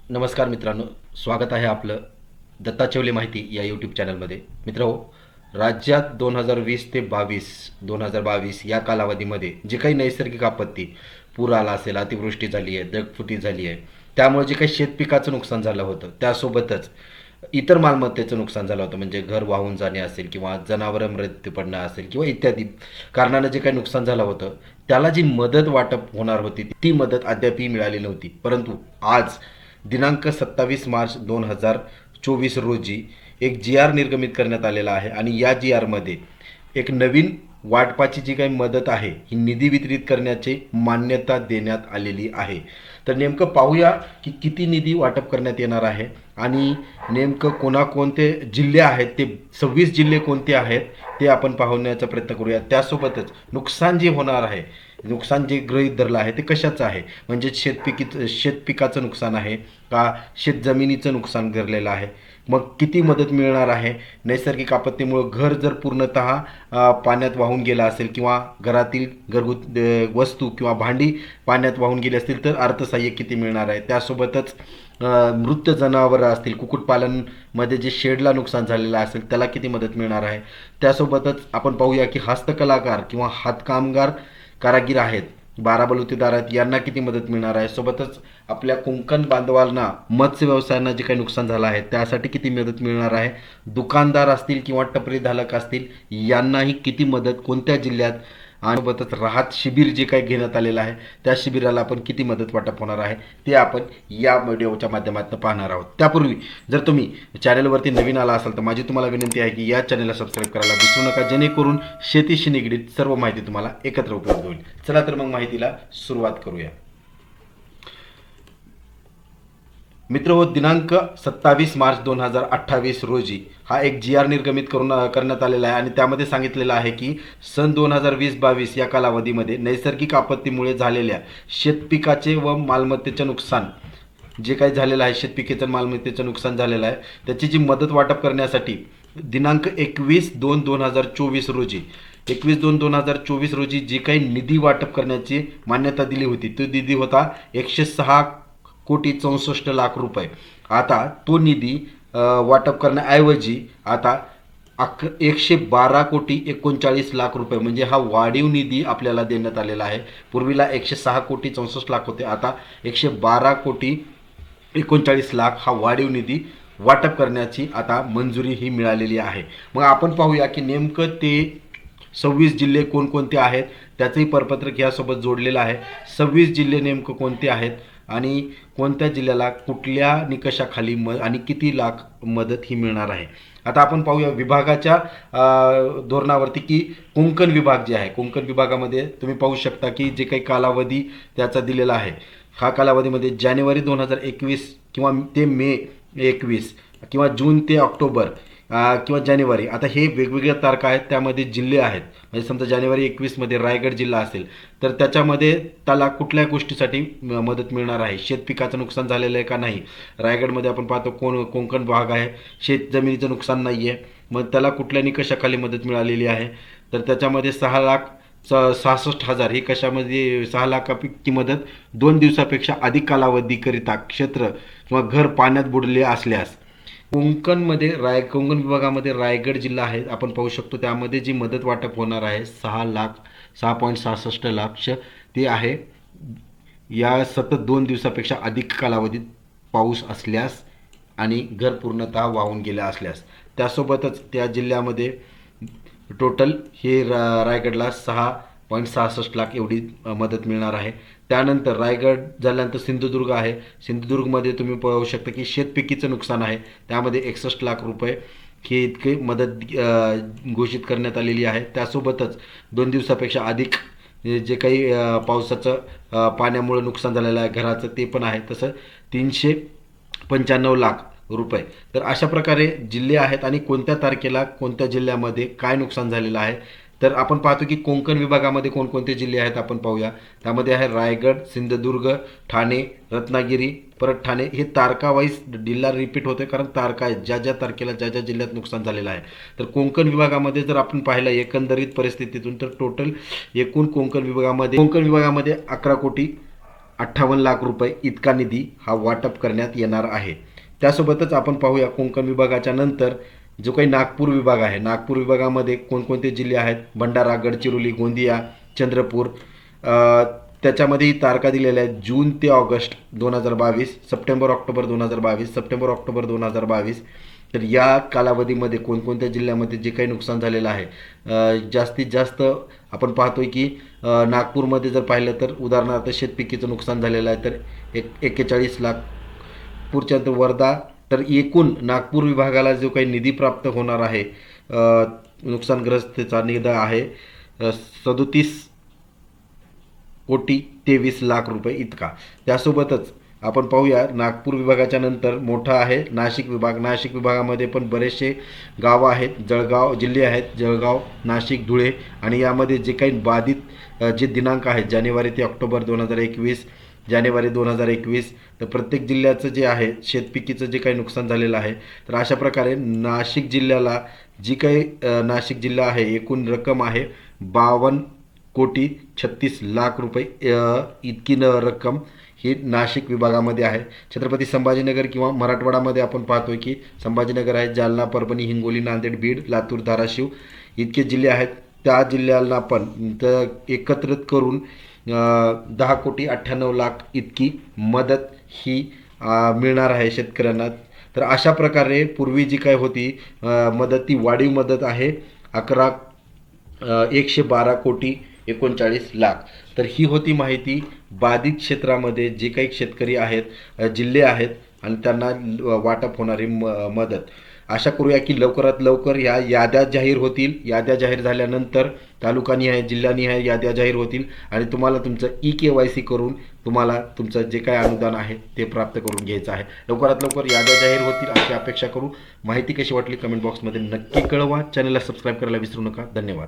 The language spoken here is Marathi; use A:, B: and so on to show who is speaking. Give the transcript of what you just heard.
A: नमस्कार मित्रांनो, स्वागत आहे आपलं दत्ता चेवले माहिती या यूट्यूब चॅनलमध्ये. मित्रहो, राज्यात 2020 ते 2022 या कालावधीमध्ये जे काही नैसर्गिक आपत्ती, पूर आला असेल, अतिवृष्टी झाली आहे, ढगफुटी झाली आहे, त्यामुळे जे काही शेतपिकाचं नुकसान झालं होतं, त्यासोबतच इतर मालमत्तेचं नुकसान झालं होतं, म्हणजे घर वाहून जाणे असेल किंवा जनावरं मृत्यू पडणं असेल किंवा इत्यादी कारणानं जे काही नुकसान झालं होतं, त्याला जी मदत वाटप होणार होती ती मदत अद्यापही मिळाली नव्हती. परंतु आज दिनांक 27 मार्च 2024 रोजी एक जी आर निर्गमित करण्यात आलेला आहे आणि या जी आरमध्ये एक नवीन वाटपाची जी काही मदत आहे ही निधी वितरित करण्याची मान्यता देण्यात आलेली आहे. तर नेमकं पाहूया की किती निधी वाटप करण्यात येणार आहे आणि नेमकं कोणते जिल्हे आहेत, ते 26 जिल्हे कोणते आहेत ते आपण पाहण्याचा प्रयत्न करूया. त्यासोबतच नुकसान जे होणार आहे, नुकसान जे गृहीत धरलं आहे ते कशाचं आहे, म्हणजे शेतपिकाचं नुकसान आहे का शेतजमिनीचं नुकसान घडलेलं आहे, मग किती मदत मिळणार आहे. नैसर्गिक आपत्तीमुळे घर जर पूर्णतः पाण्यात वाहून गेलं असेल किंवा घरातील वस्तू किंवा भांडी पाण्यात वाहून गेली असतील तर अर्थसहाय्य किती मिळणार आहे. त्यासोबतच मृत जनावरं असतील, कुक्कुटपालनमध्ये जे शेडला नुकसान झालेलं असेल त्याला किती मदत मिळणार आहे. त्यासोबतच आपण पाहूया की हस्तकलाकार किंवा हातकामगार कारागीर आहेत, बारा बलुतेदार आहेत, यांना किती मदत मिळणार आहे. सोबतच आपल्या कोकण बांधवांना, मत्स्य व्यवसायांना जे काही नुकसान झालं आहे त्यासाठी किती मदत मिळणार आहे. दुकानदार असतील किंवा टपरी धारक असतील यांनाही किती मदत, कोणत्या जिल्ह्यात, आणि सोबतच राहत शिबिर जे काही घेण्यात आलेलं आहे त्या शिबिराला आपण किती मदत वाटप होणार आहे ते आपण या व्हिडिओच्या माध्यमातून पाहणार आहोत. त्यापूर्वी जर तुम्ही चॅनलवरती नवीन आला असाल तर माझी तुम्हाला विनंती आहे की या चॅनलला सबस्क्राईब करायला विसरू नका, जेणेकरून शेतीशी निगडीत सर्व माहिती तुम्हाला एकत्र उपलब्ध होईल. चला तर मग माहितीला सुरुवात करूया. मित्रहो, दिनांक 27 मार्च 2028 रोजी हा एक जी आर निर्गमित करण्यात आलेला आहे आणि त्यामध्ये सांगितलेलं आहे की सन 2020-22 या कालावधीमध्ये नैसर्गिक आपत्तीमुळे झालेल्या शेतपिकाचे व मालमत्तेचे नुकसान जे काही झालेलं आहे, शेतपिकेचं मालमत्तेचं नुकसान झालेलं आहे, त्याची जी मदत वाटप करण्यासाठी दिनांक 21/2/2024 रोजी 21/2/2024 रोजी जी काही निधी वाटप करण्याची मान्यता दिली होती तो निधी होता 106,64,00,00,000 रुपये. आता तो निधी वाटप करण्याऐवजी आता 112,39,40,00,000 रुपये, म्हणजे हा वाढीव निधी आपल्याला देण्यात आलेला आहे. पूर्वीला 106,64,00,000 होते, आता 112,39,40,00,000 हा वाढीव निधी वाटप करण्याची आता मंजुरी ही मिळालेली आहे. मग आपण पाहूया की नेमकं ते 26 जिल्हे कोणकोणते आहेत त्याचंही परपत्रक यासोबत जोडलेलं आहे. 26 जिल्हे नेमकं कोणते आहेत आणि कोणत्या जिल्ह्याला कुठल्या निकषाखाली आणि किती लाख मदत ही मिळणार आहे. आता आपण पाहूया विभागाच्या धोरणावरती की कोकण विभाग जे आहे, कोकण विभागामध्ये तुम्ही पाहू शकता की जे काही कालावधी त्याचा दिलेला आहे, हा कालावधीमध्ये जानेवारी 2021 किंवा ते मे 21 किंवा जून ते ऑक्टोबर किंवा जानेवारी, आता हे वेगवेगळ्या तारखा आहेत, त्यामध्ये जिल्हे आहेत. म्हणजे समजा जानेवारी 21मध्ये रायगड जिल्हा असेल तर त्याच्यामध्ये त्याला कुठल्या गोष्टीसाठी मदत मिळणार आहे, शेतपिकाचं नुकसान झालेलं आहे का नाही. रायगडमध्ये आपण पाहतो कोकण भाग आहे, शेत जमिनीचं नुकसान नाही आहे, मग त्याला कुठल्या निकषाखाली मदत मिळालेली आहे, तर त्याच्यामध्ये 6,66,000 ही कशामध्ये 6,00,000 मदत 2 दिवसापेक्षा अधिक कालावधीकरिता क्षेत्र किंवा घर पाण्यात बुडले असल्यास. कोकण विभागामध्ये रायगड जिल्हा आहे, आपण पाहू शकतो, त्यामध्ये जी मदत वाटप होणार आहे 6,66,00,000 ते आहे या सतत 2 दिवसापेक्षा अधिक कालावधीत पाऊस असल्यास आणि घर पूर्णतः वाहून गेले असल्यास. त्यासोबतच त्या जिल्ह्यामध्ये टोटल हे रायगडला 6,66,00,000 एवढी मदत मिळणार आहे. त्यानंतर रायगड झाल्यानंतर सिंधुदुर्ग आहे, सिंधुदुर्गमध्ये तुम्ही पाहू शकता की शेतपिकीचं नुकसान आहे, त्यामध्ये 61,00,000 रुपये हे इतके मदत घोषित करण्यात आलेली आहे. त्यासोबतच 2 दिवसापेक्षा अधिक जे काही पावसाचं पाण्यामुळे नुकसान झालेलं आहे घराचं ते पण आहे, तसं 395,00,000 रुपये. तर अशा प्रकारे जिल्हे आहेत आणि कोणत्या तारखेला कोणत्या जिल्ह्यामध्ये काय नुकसान झालेलं आहे. तर आपण पाहतो की कोकण विभागामध्ये कोणकोणते जिल्हे आहेत आपण पाहूया. त्यामध्ये आहे रायगड, सिंधुदुर्ग, ठाणे, रत्नागिरी, परत ठाणे. हे तारका वाईज जिल्हा रिपीट होते कारण तारखा आहेत, ज्या ज्या तारखेला ज्या ज्या जिल्ह्यात नुकसान झालेलं आहे. तर कोकण विभागामध्ये जर आपण पाहिलं एकंदरीत परिस्थितीतून तर टोटल एकूण कोकण विभागामध्ये 11 58 लाख रुपये इतका निधी हा वाटप करण्यात येणार आहे. त्यासोबतच आपण पाहूया कोकण विभागाच्या नंतर जो काही नागपूर विभाग आहे, नागपूर विभागामध्ये कोणकोणते जिल्हे आहेत, भंडारा, गडचिरोली, गोंदिया, चंद्रपूर. त्याच्यामध्ये तारखा दिलेल्या आहेत जून ते August 2022, September October 2022, September October 2022. तर या कालावधीमध्ये कोणकोणत्या जिल्ह्यामध्ये जे काही नुकसान झालेलं आहे, जास्तीत जास्त आपण पाहतोय की नागपूरमध्ये जर पाहिलं तर उदाहरणार्थ शेतपिकीचं नुकसान झालेलं आहे तर 41 लाख. नागपूरच्या वर्धा. तर एकूण नागपूर विभागाला जो काही निधी प्राप्त होणार आहे नुकसानग्रस्तेचा निधी आहे 37,23,00,000 रुपये इतका. त्यासोबतच आपण पाहूया नागपूर विभागाच्या नंतर मोठा आहे नाशिक विभाग. नाशिक विभागामध्ये पण बरेचसे गावं आहेत, जळगाव जिल्हे आहेत, जळगाव, नाशिक, धुळे. आणि यामध्ये जे काही बाधित जे दिनांक आहेत जानेवारी ते ऑक्टोबर 2021, जानेवारी 2021, तर प्रत्येक जिल्ह्याचं जे आहे शेतपिकीचं जे काही नुकसान झालेलं आहे तर अशा प्रकारे नाशिक जिल्ह्याला जी काही नाशिक जिल्हा आहे एकूण रक्कम आहे 52,36,00,000 रुपये इतकी रक्कम ही नाशिक विभागामध्ये आहे. छत्रपती संभाजीनगर किंवा मराठवाडामध्ये आपण पाहतोय की संभाजीनगर आहे, जालना, परभणी, हिंगोली, नांदेड, बीड, लातूर, धाराशिव इतके जिल्हे आहेत. त्या जिल्ह्याला पण तर एकत्रित करून 10,98,00,000 इतकी मदत ही मिळणार आहे शेतकऱ्यांना. तर अशा प्रकारे पूर्वी जी काय होती मदत ती वाढीव मदत आहे 112,39,00,000. तर ही होती माहिती बाधित क्षेत्रामध्ये जे काही शेतकरी आहेत, जिल्हे आहेत आणि त्यांना वाटप होणारी मदत. आशा करूया की लवकरात लवकर या याद्या जाहीर होतील. याद्या जाहीर झाल्यानंतर तालुकानिहाय, जिल्हानिहाय याद्या जाहीर होतील आणि तुम्हाला तुमचं EKYC करून तुम्हाला तुमचं जे काय अनुदान आहे ते प्राप्त करून घ्यायचं आहे. लवकरात लवकर याद्या जाहीर होतील अशी अपेक्षा करू. माहिती कशी वाटली कमेंट बॉक्समध्ये नक्की कळवा. चॅनलला सबस्क्राईब करायला विसरू नका. धन्यवाद.